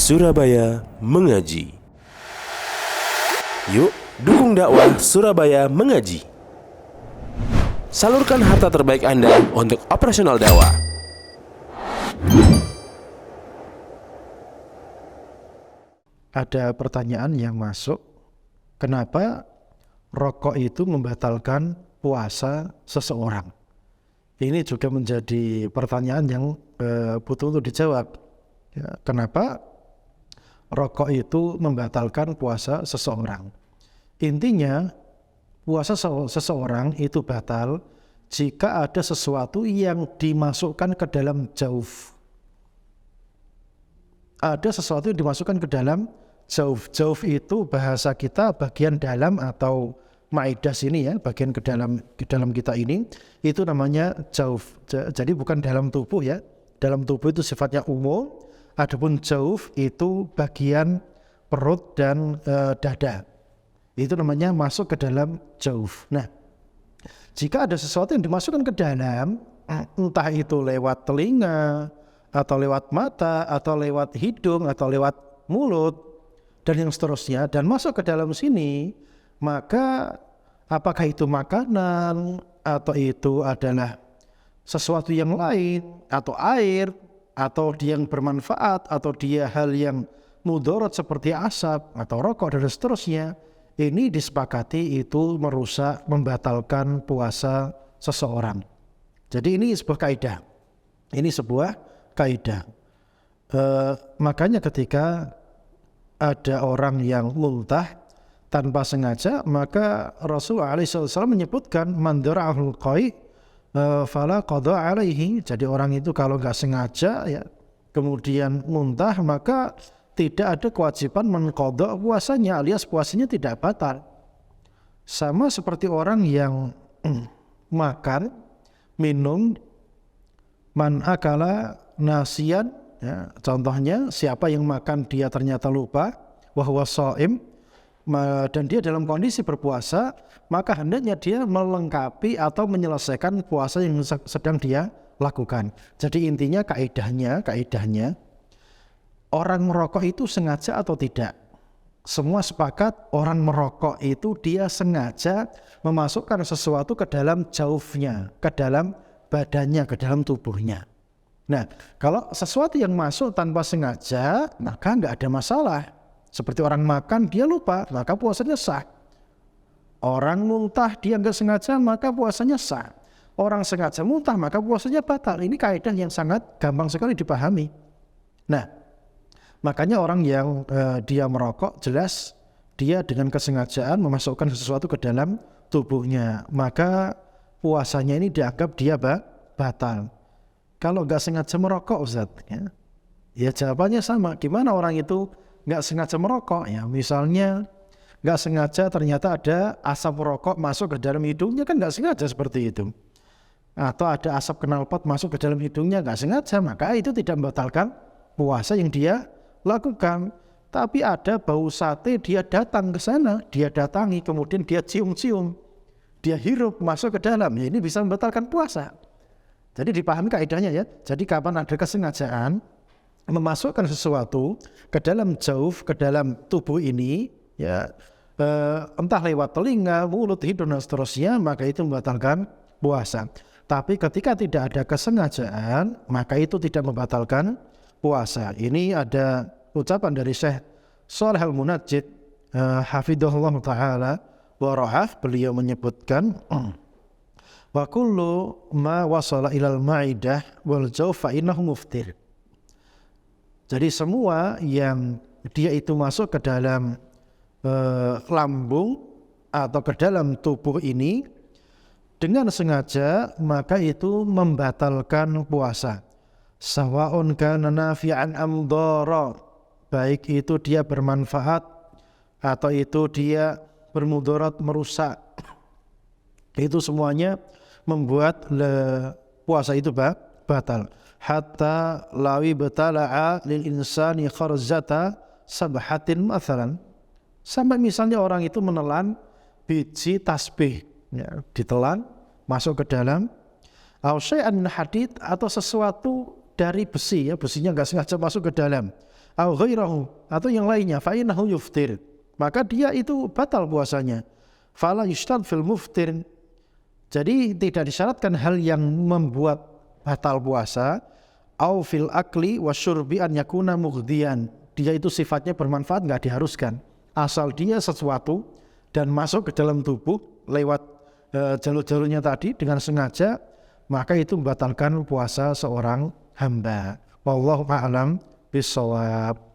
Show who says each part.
Speaker 1: Surabaya Mengaji. Yuk, dukung dakwah Surabaya Mengaji. Salurkan harta terbaik Anda untuk operasional dakwah.
Speaker 2: Ada pertanyaan yang masuk, kenapa rokok itu membatalkan puasa seseorang? Ini juga menjadi pertanyaan yang butuh untuk dijawab. Ya, kenapa rokok itu membatalkan puasa seseorang? Intinya, puasa seseorang itu batal jika ada sesuatu yang dimasukkan ke dalam jauf. Ada sesuatu yang dimasukkan ke dalam jauf. Jauf itu bahasa kita bagian dalam atau maidah sini ya, bagian ke dalam kita ini, itu namanya jauf. Jadi bukan dalam tubuh ya. Dalam tubuh itu sifatnya umum, adapun jauf itu bagian perut dan dada. Itu namanya masuk ke dalam jauf. Nah, jika ada sesuatu yang dimasukkan ke dalam, entah itu lewat telinga, atau lewat mata, atau lewat hidung, atau lewat mulut, dan yang seterusnya, dan masuk ke dalam sini, maka apakah itu makanan, atau itu adalah sesuatu yang lain, atau air, atau dia yang bermanfaat, atau dia hal yang mudarat seperti asap, atau rokok, dan seterusnya, ini disepakati itu merusak, membatalkan puasa seseorang. Jadi ini sebuah kaidah. Ini sebuah kaidah. Makanya ketika ada orang yang muntah tanpa sengaja, maka Rasulullah SAW menyebutkan man dara'ahul qai fala qada alaihi. Jadi orang itu kalau nggak sengaja ya kemudian muntah, maka tidak ada kewajiban mengqada puasanya, alias puasanya tidak batal. Sama seperti orang yang makan, minum, man akala nasian, ya, contohnya siapa yang makan dia ternyata lupa, wahwa shaim, dan dia dalam kondisi berpuasa, maka hendaknya dia melengkapi atau menyelesaikan puasa yang sedang dia lakukan. Jadi intinya kaidahnya orang merokok itu sengaja atau tidak? Semua sepakat orang merokok itu dia sengaja memasukkan sesuatu ke dalam jaufnya, ke dalam badannya, ke dalam tubuhnya. Nah, kalau sesuatu yang masuk tanpa sengaja, maka nggak ada masalah. Seperti orang makan, dia lupa, maka puasanya sah. Orang muntah, dia nggak sengaja, maka puasanya sah. Orang sengaja muntah, maka puasanya batal. Ini kaidah yang sangat gampang sekali dipahami. Nah, makanya orang yang dia merokok, jelas dia dengan kesengajaan memasukkan sesuatu ke dalam tubuhnya. Maka puasanya ini dianggap dia batal. Kalau nggak sengaja merokok, Ustaz, ya jawabannya sama. Gimana orang itu nggak sengaja merokok? Ya, misalnya nggak sengaja ternyata ada asap rokok masuk ke dalam hidungnya, kan nggak sengaja seperti itu. Atau ada asap knalpot masuk ke dalam hidungnya, nggak sengaja, maka itu tidak membatalkan puasa yang dia lakukan. Tapi ada bau sate, dia datang ke sana, dia datangi, kemudian dia cium-cium, dia hirup masuk ke dalam, ya ini bisa membatalkan puasa. Jadi dipahami kaidahnya ya. Jadi kapan ada kesengajaan memasukkan sesuatu ke dalam jauf, ke dalam tubuh ini, ya entah lewat telinga, mulut, hidung dan seterusnya, maka itu membatalkan puasa. Tapi ketika tidak ada kesengajaan, maka itu tidak membatalkan puasa. Ini ada ucapan dari Syekh Shalih Al-Munajjid hafidhahullah ta'ala wa ra'ah, beliau menyebutkan wa kullu ma wasala ilal ma'idah wal jawf fa innahu muftir. Jadi semua yang dia itu masuk ke dalam lambung atau ke dalam tubuh ini dengan sengaja, maka itu membatalkan puasa. Sawa'un kana nafi'an am dharra, baik itu dia bermanfaat atau itu dia bermudarat, merusak. Itu semuanya membuat puasa itu batal. Hatta lawi batala'a lil insani kharzata sabhatin mathalan. Sampai misalnya orang itu menelan biji tasbih, ya, ditelan masuk ke dalam, au syai'an min hadid, atau sesuatu dari besi, ya, besinya nggak sengaja masuk ke dalam, au ghairahu, atau yang lainnya, fa innahu yuftir, maka dia itu batal puasanya. Fala yushtad fil muftir, jadi tidak disyaratkan hal yang membuat batal puasa. Au fil akli wasyurbi an yakuna mughdiyan, dia itu sifatnya bermanfaat, nggak diharuskan, asal dia sesuatu dan masuk ke dalam tubuh lewat jalur-jalurnya tadi dengan sengaja, maka itu membatalkan puasa seorang hamba. Wallahu a'lam bishawab.